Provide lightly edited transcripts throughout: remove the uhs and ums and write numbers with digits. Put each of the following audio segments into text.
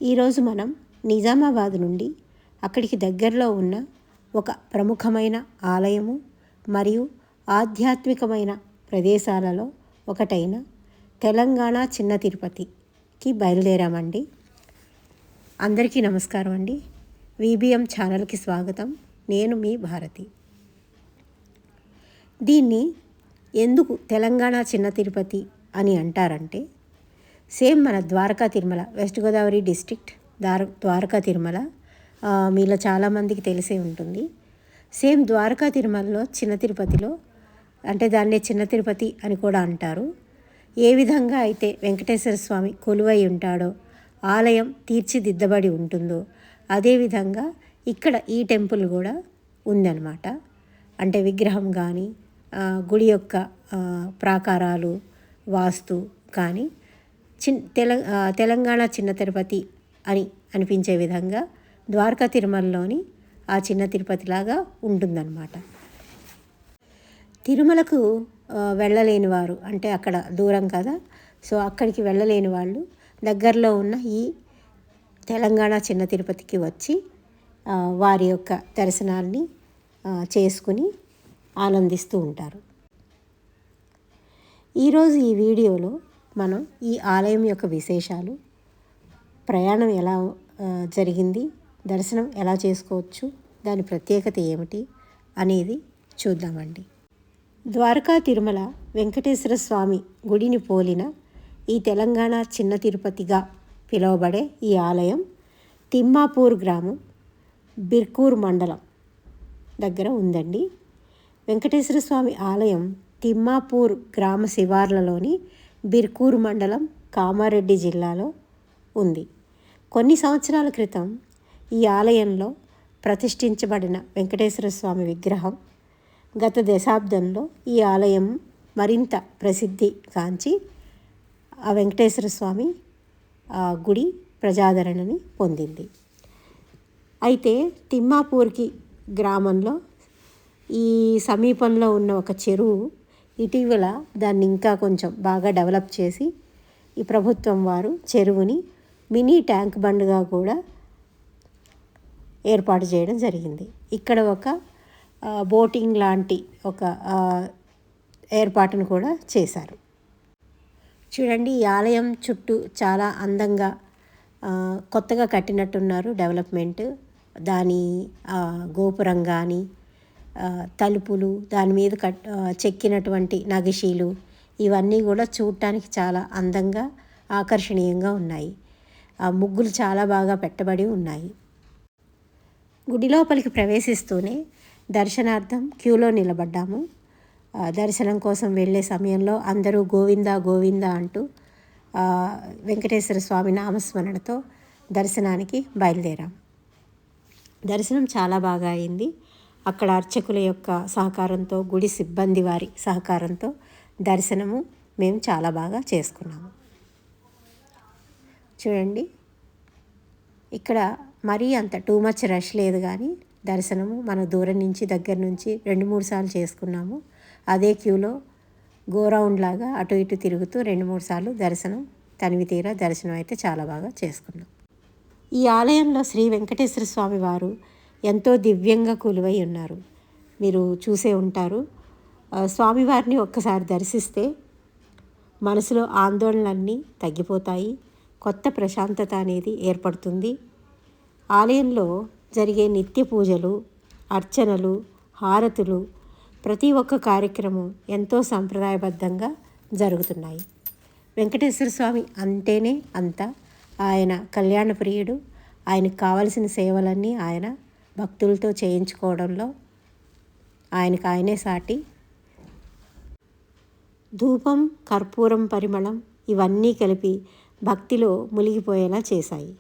ఈరోజు మనం నిజామాబాద్ నుండి అక్కడికి దగ్గరలో ఉన్న ఒక ప్రముఖమైన ఆలయము మరియు ఆధ్యాత్మికమైన ప్రదేశాలలో ఒకటైన తెలంగాణ చిన్న తిరుపతికి బయలుదేరామండి. అందరికీ నమస్కారం అండి. విబిఎం ఛానల్కి స్వాగతం. నేను మీ భారతి. దీన్ని ఎందుకు తెలంగాణ చిన్న తిరుపతి అని అంటారంటే, సేమ్ మన ద్వారకా తిరుమల, వెస్ట్ గోదావరి డిస్ట్రిక్ట్ ద్వారకా తిరుమల మీలో చాలామందికి తెలిసే ఉంటుంది. సేమ్ ద్వారకా తిరుమలలో చిన్న తిరుపతిలో, అంటే దాన్నే చిన్న తిరుపతి అని కూడా అంటారు. ఏ విధంగా అయితే వెంకటేశ్వర స్వామి కొలువై ఉంటాడో, ఆలయం తీర్చిదిద్దబడి ఉంటుందో, అదేవిధంగా ఇక్కడ ఈ టెంపుల్ కూడా ఉందన్నమాట. అంటే విగ్రహం కానీ, గుడి యొక్క ప్రాకారాలు, వాస్తు కానీ తెలంగాణ చిన్న తిరుపతి అని అనిపించే విధంగా ద్వారకా తిరుమలలోని ఆ చిన్న తిరుపతిలాగా ఉంటుందన్నమాట. తిరుమలకు వెళ్ళలేని వారు, అంటే అక్కడ దూరం కదా, సో అక్కడికి వెళ్ళలేని వాళ్ళు దగ్గరలో ఉన్న ఈ తెలంగాణ చిన్న తిరుపతికి వచ్చి వారి యొక్క దర్శనాన్ని చేసుకుని ఆనందిస్తూ ఉంటారు. ఈరోజు ఈ వీడియోలో మనం ఈ ఆలయం యొక్క విశేషాలు, ప్రయాణం ఎలా జరిగింది, దర్శనం ఎలా చేసుకోవచ్చు, దాని ప్రత్యేకత ఏమిటి అనేది చూద్దామండి. ద్వారకా తిరుమల వెంకటేశ్వర స్వామి గుడిని పోలిన ఈ తెలంగాణ చిన్న తిరుపతిగా పిలువబడే ఈ ఆలయం తిమ్మాపూర్ గ్రామం, బిర్కూర్ మండలం దగ్గర ఉందండి. వెంకటేశ్వర స్వామి ఆలయం తిమ్మాపూర్ గ్రామ శివార్లలోని బిర్కూర్ మండలం, కామారెడ్డి జిల్లాలో ఉంది. కొన్ని సంవత్సరాల క్రితం ఈ ఆలయంలో ప్రతిష్ఠించబడిన వెంకటేశ్వర స్వామి విగ్రహం గత దశాబ్దంలో ఈ ఆలయం మరింత ప్రసిద్ధి గాంచి ఆ వెంకటేశ్వర స్వామి గుడి ప్రజాదరణని పొందింది. అయితే తిమ్మాపూర్కి గ్రామంలో ఈ సమీపంలో ఉన్న ఒక చెరువు ఇటీవల దాన్ని ఇంకా కొంచెం బాగా డెవలప్ చేసి ఈ ప్రభుత్వం వారు చెరువుని మినీ ట్యాంక్ బండ్గా కూడా ఏర్పాటు చేయడం జరిగింది. ఇక్కడ ఒక బోటింగ్ లాంటి ఒక ఏర్పాటును కూడా చేశారు. చూడండి, ఈ ఆలయం చుట్టూ చాలా అందంగా కొత్తగా కట్టినట్టున్నారు డెవలప్మెంట్. దాని గోపురం కానీ, తలుపులు, దాని మీద చెక్కినటువంటి నగిషీలు, ఇవన్నీ కూడా చూడటానికి చాలా అందంగా, ఆకర్షణీయంగా ఉన్నాయి. ముగ్గులు చాలా బాగా పెట్టబడి ఉన్నాయి. గుడి లోపలికి ప్రవేశిస్తూనే దర్శనార్థం క్యూలో నిలబడ్డాము. దర్శనం కోసం వెళ్ళే సమయంలో అందరూ గోవిందా గోవిందా అంటూ వెంకటేశ్వర స్వామి నామస్మరణతో దర్శనానికి బయలుదేరాం. దర్శనం చాలా బాగా అయింది. అక్కడ అర్చకుల యొక్క సహకారంతో, గుడి సిబ్బంది వారి సహకారంతో దర్శనము మేము చాలా బాగా చేసుకున్నాము. చూడండి, ఇక్కడ మరీ అంత టూ మచ్ రష్ లేదు, కానీ దర్శనము మన దూరం నుంచి దగ్గర నుంచి 2-3 సార్లు చేసుకున్నాము. అదే క్యూలో గో రౌండ్ లాగా అటు ఇటు తిరుగుతూ 2-3 సార్లు దర్శనం, తనివి తీరా దర్శనం అయితే చాలా బాగా చేసుకున్నాం. ఈ ఆలయంలో శ్రీ వెంకటేశ్వర స్వామి వారు ఎంతో దివ్యంగా కొలువై ఉన్నారు. మీరు చూసే ఉంటారు. స్వామివారిని ఒక్కసారి దర్శిస్తే మనసులో ఆందోళనలన్నీ తగ్గిపోతాయి, కొత్త ప్రశాంతత అనేది ఏర్పడుతుంది. ఆలయంలో జరిగే నిత్య పూజలు, అర్చనలు, హారతులు, ప్రతి ఒక్క కార్యక్రమం ఎంతో సంప్రదాయబద్ధంగా జరుగుతున్నాయి. వెంకటేశ్వర స్వామి అంటేనే అంత. ఆయన కళ్యాణ ప్రియుడు. ఆయనకు కావలసిన సేవలన్నీ ఆయన భక్తులతో చేయించుకోవడంలో ఆయనకు ఆయనే సాటి. ధూపం, కర్పూరం, పరిమళం ఇవన్నీ కలిపి భక్తిలో మునిగిపోయేలా చేశాయి.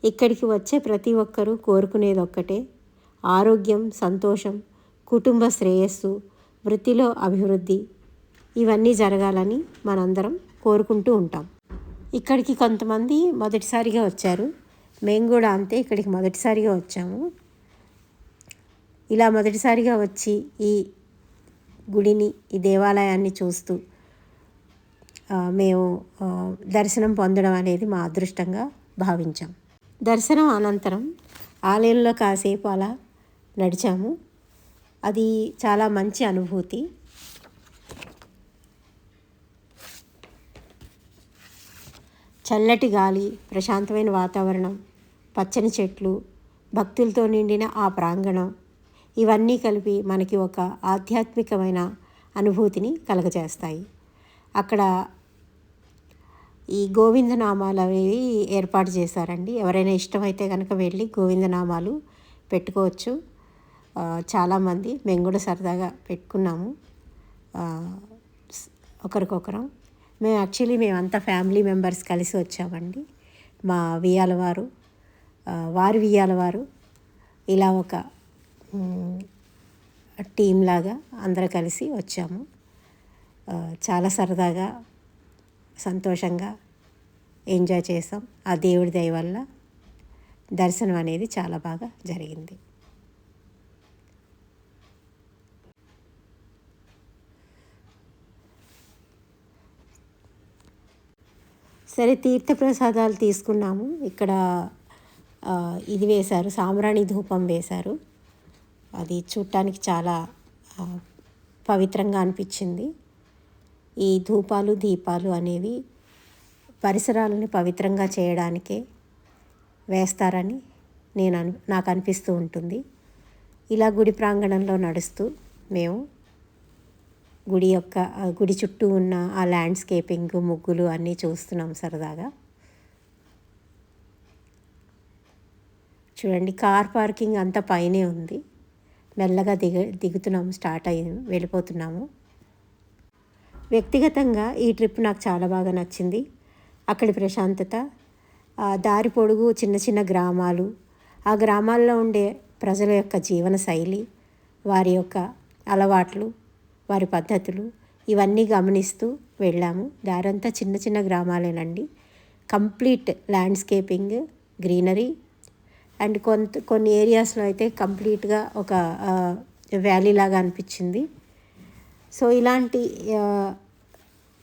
ఇక్కడికి వచ్చే ప్రతి ఒక్కరూ కోరుకునేది ఒక్కటే: ఆరోగ్యం, సంతోషం, కుటుంబ శ్రేయస్సు, వృత్తిలో అభివృద్ధి, ఇవన్నీ జరగాలని మనందరం కోరుకుంటూ ఉంటాం. ఇక్కడికి కొంతమంది మొదటిసారిగా వచ్చారు. మేము కూడా అంతే, ఇక్కడికి మొదటిసారిగా వచ్చాము. ఇలా మొదటిసారిగా వచ్చి ఈ గుడిని, ఈ దేవాలయాన్ని చూస్తూ మేము దర్శనం పొందడం అనేది మా అదృష్టంగా భావించాం. దర్శనం అనంతరం ఆలయంలో కాసేపు అలా నడిచాము. అది చాలా మంచి అనుభూతి. చల్లటి గాలి, ప్రశాంతమైన వాతావరణం, పచ్చని చెట్లు, భక్తులతో నిండిన ఆ ప్రాంగణం, ఇవన్నీ కలిపి మనకి ఒక ఆధ్యాత్మికమైన అనుభూతిని కలగజేస్తాయి. అక్కడ ఈ గోవిందనామాలు అవి ఏర్పాటు చేశారండి. ఎవరైనా ఇష్టమైతే కనుక వెళ్ళి గోవిందనామాలు పెట్టుకోవచ్చు. చాలామంది మేము కూడా సరదాగా పెట్టుకున్నాము ఒకరికొకరం. మేమంతా ఫ్యామిలీ మెంబర్స్ కలిసి వచ్చామండి. మా వియ్యాల వారు, వారి వియ్యాల వారు, ఇలా ఒక టీం లాగా అందరూ కలిసి వచ్చాము. చాలా సరదాగా, సంతోషంగా ఎంజాయ్ చేసాం. ఆ దేవుడి దయ వల్ల దర్శనం అనేది చాలా బాగా జరిగింది. సరే, తీర్థప్రసాదాలు తీసుకున్నాము. ఇక్కడ ఇది వేశారు, సాంబ్రాణి ధూపం వేశారు. అది చూడటానికి చాలా పవిత్రంగా అనిపించింది. ఈ ధూపాలు, దీపాలు అనేవి పరిసరాలను పవిత్రంగా చేయడానికే వేస్తారని నాకు అనిపిస్తూ ఉంటుంది. ఇలా గుడి ప్రాంగణంలో నడుస్తూ మేము గుడి చుట్టూ ఉన్న ఆ ల్యాండ్స్కేపింగ్, ముగ్గులు అన్నీ చూస్తున్నాం సరదాగా. చూడండి, కార్ పార్కింగ్ అంతా పైనే ఉంది. మెల్లగా దిగుతున్నాము, స్టార్ట్ అయ్యి వెళ్ళిపోతున్నాము. వ్యక్తిగతంగా ఈ ట్రిప్ నాకు చాలా బాగా నచ్చింది. అక్కడి ప్రశాంతత, దారి పొడుగు చిన్న చిన్న గ్రామాలు, ఆ గ్రామాల్లో ఉండే ప్రజల యొక్క జీవన శైలి, వారి యొక్క అలవాట్లు, వారి పద్ధతులు, ఇవన్నీ గమనిస్తూ వెళ్ళాము. దారంతా చిన్న చిన్న గ్రామాలేనండి. కంప్లీట్ ల్యాండ్స్కేపింగ్, గ్రీనరీ, అండ్ కొన్ని ఏరియాస్లో అయితే కంప్లీట్గా ఒక వ్యాలీ లాగా అనిపించింది. సో ఇలాంటి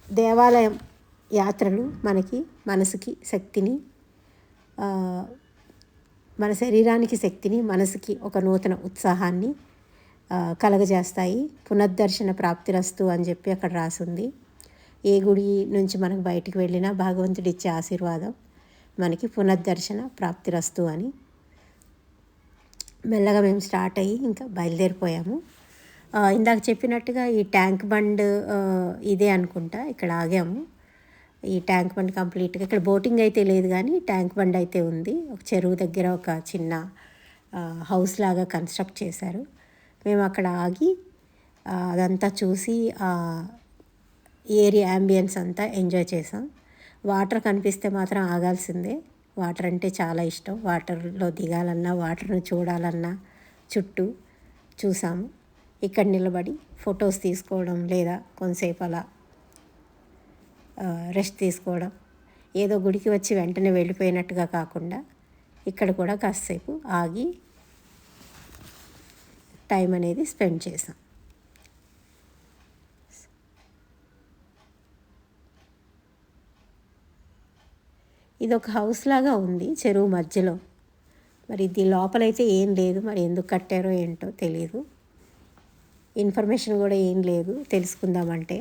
దేవాలయం యాత్రలు మనకి మనసుకి శక్తిని, మన శరీరానికి శక్తిని, మనసుకి ఒక నూతన ఉత్సాహాన్ని కలగజేస్తాయి. పునర్దర్శన ప్రాప్తిరస్తు అని చెప్పి అక్కడ రాసుంది. ఏ గుడి నుంచి మనకు బయటికి వెళ్ళినా భగవంతుడి ఇచ్చే ఆశీర్వాదం మనకి పునర్దర్శన ప్రాప్తిరస్తు అని. మెల్లగా మేము స్టార్ట్ అయ్యి ఇంకా బయలుదేరిపోయాము. ఇందాక చెప్పినట్టుగా ఈ ట్యాంక్ బండ్ ఇదే అనుకుంటా, ఇక్కడ ఆగాము. ఈ ట్యాంక్ బండ్ కంప్లీట్గా, ఇక్కడ బోటింగ్ అయితే లేదు కానీ ట్యాంక్ బండ్ అయితే ఉంది. ఒక చెరువు దగ్గర ఒక చిన్న హౌస్ లాగా కన్స్ట్రక్ట్ చేశారు. మేము అక్కడ ఆగి అదంతా చూసి ఏరియా యాంబియన్స్ అంతా ఎంజాయ్ చేసాం. వాటర్ కనిపిస్తే మాత్రం ఆగాల్సిందే. వాటర్ అంటే చాలా ఇష్టం. వాటర్లో దిగాలన్నా, వాటర్ను చూడాలన్నా చుట్టూ చూసాము. ఇక్కడ నిలబడి ఫొటోస్ తీసుకోవడం, లేదా కొంతసేపు అలా రెస్ట్ తీసుకోవడం, ఏదో గుడికి వచ్చి వెంటనే వెళ్ళిపోయినట్టుగా కాకుండా ఇక్కడ కూడా కాసేపు ఆగి టైం అనేది స్పెండ్ చేసాం. ఇది ఒక హౌస్ లాగా ఉంది చెరువు మధ్యలో. మరి ఇది లోపలైతే ఏం లేదు, మరి ఎందుకు కట్టారో ఏంటో తెలియదు. ఇన్ఫర్మేషన్ కూడా ఏం లేదు తెలుసుకుందామంటే.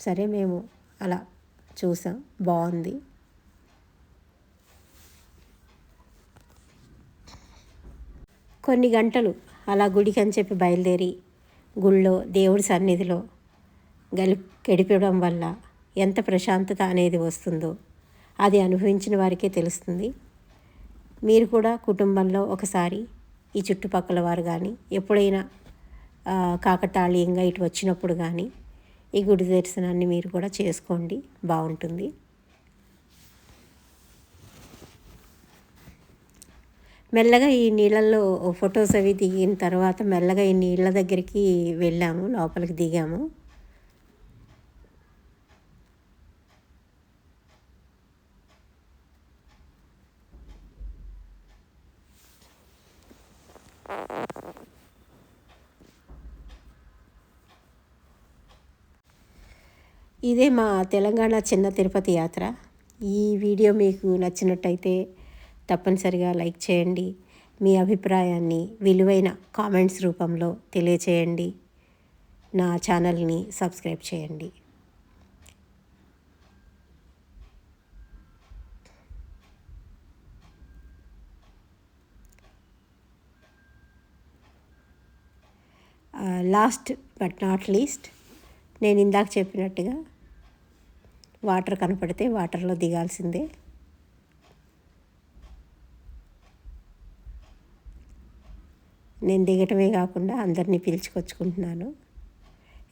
సరే, మేము అలా చూసాం, బాగుంది. కొన్ని గంటలు అలా గుడికి అని చెప్పి బయలుదేరి గుళ్ళో దేవుడి సన్నిధిలో గడిపడం వల్ల ఎంత ప్రశాంతత అనేది వస్తుందో అది అనుభవించిన వారికే తెలుస్తుంది. మీరు కూడా కుటుంబంలో ఒకసారి ఈ చుట్టుపక్కల వారు కానీ ఎప్పుడైనా కాకతాళీయంగా ఇటు వచ్చినప్పుడు కానీ ఈ గుడి దర్శనాన్ని మీరు కూడా చేసుకోండి, బాగుంటుంది. మెల్లగా ఈ నీళ్ళల్లో ఫొటోస్ అవి దిగిన తర్వాత మెల్లగా ఈ నీళ్ళ దగ్గరికి వెళ్ళాము, లోపలికి దిగాము. ఇదే మా తెలంగాణ చిన్న తిరుపతి యాత్ర. ఈ వీడియో మీకు నచ్చినట్టయితే తప్పనిసరిగా లైక్ చేయండి. మీ అభిప్రాయాన్ని విలువైన కామెంట్స్ రూపంలో తెలియచేయండి. నా ఛానల్ని సబ్స్క్రైబ్ చేయండి. లాస్ట్ బట్ నాట్ లీస్ట్, నేను ఇందాక చెప్పినట్టుగా వాటర్ కనపడితే వాటర్లో దిగాల్సిందే. నేను దిగటమే కాకుండా అందరినీ పిలుచుకొచ్చుకుంటున్నాను.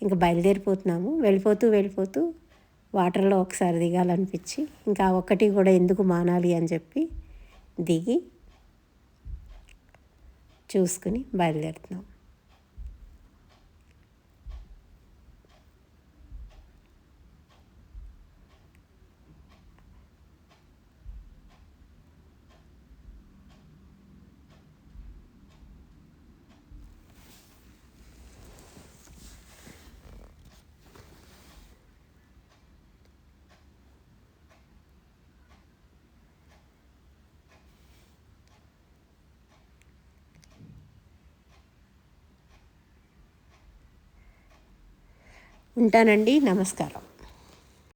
ఇంకా బయలుదేరిపోతున్నాము. వెళ్ళిపోతూ వాటర్లో ఒకసారి దిగాలనిపించి ఇంకా ఒక్కటి కూడా ఎందుకు మానాలి అని చెప్పి దిగి చూసుకుని బయలుదేరుతున్నాం. ఉంటానండి. నమస్కారం.